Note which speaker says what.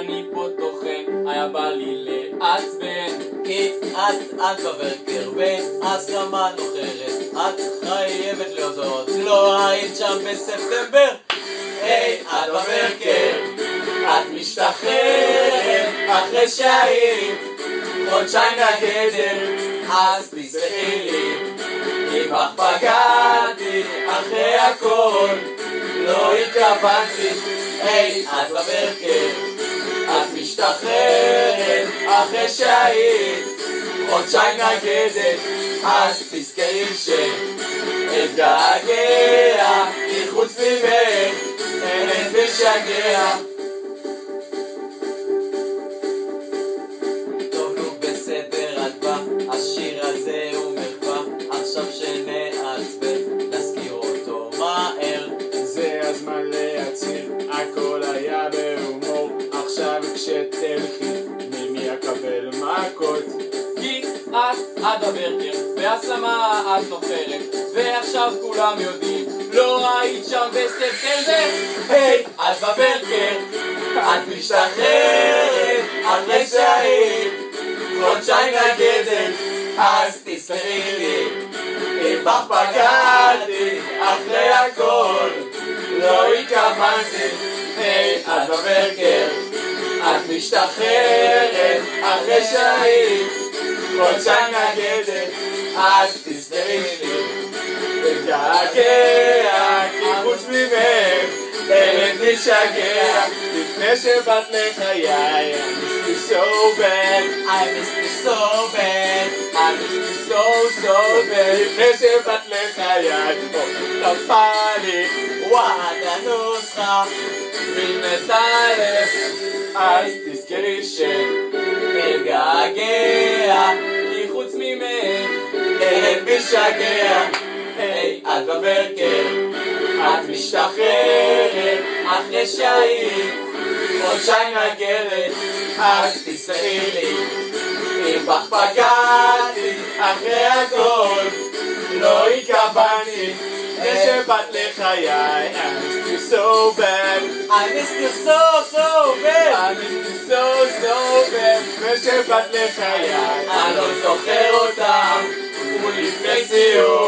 Speaker 1: אני פה טוחן, היה בא לי לעצבן.
Speaker 2: כי את בברקר והסלמה נוחרת, את חייבת להודות, לא היית שם בספטמבר. היי, את בברקר, את משתחררת אחרי שהיית חודשיים לגדר, אז תסלחי לי אם אך פגעתי אחרי הכל, לא התכוונתי. היי, את בברקר, את משתחררת אחרי שהיית חודשיים לגדר, אז תזכרי שאתגעגע, כי חוץ ממך אין משגע. טוב נו בסדר את בא, השיר הזה הוא מחווה, עכשיו שנעצבן נזכיר אותו מהר.
Speaker 1: זה הזמן להצהיר, הכל היה בהומור, עכשיו כשתלכי ממי אקבל מכות. כי את בברקר והסלמה את נוחרת, ועכשיו כולם יודעים לא היית שם בספטמבר.
Speaker 2: היי, את בברקר, את משתחררת אחרי שהיית חודשיים לגדר, אז תסלחי לי אם בך פגעתי אחרי הכל, לא התכוונתי. היי, את בברקר, את משתחררת אחרי שהיית חודשיים לגדר, אז תסלחי לי אתגעגע, כי חוץ ממך באמת משגע.
Speaker 1: לפני שבאת לחיי I miss you so bad,
Speaker 2: I miss you so bad,
Speaker 1: I miss you so bad. לפני שבאת לחיי טפה לי
Speaker 2: וואד הנוסחה
Speaker 1: מנטלף, אז תזכרי
Speaker 2: אתגעגע,
Speaker 1: כי חוץ ממך
Speaker 2: אין משגע.
Speaker 1: היי,
Speaker 2: את בברקר, את משתחררת אחרי שהיית חודשיים לגדר, אז תסלחי לי אם בך פגעתי אחרי הכל, לא התכוונתי.
Speaker 1: לפני שבאת לחיי I miss you so bad,
Speaker 2: I miss you so bad,
Speaker 1: I miss you so bad. לפני שבאת לחיי
Speaker 2: אני לא זוכר אותם ולפני סיום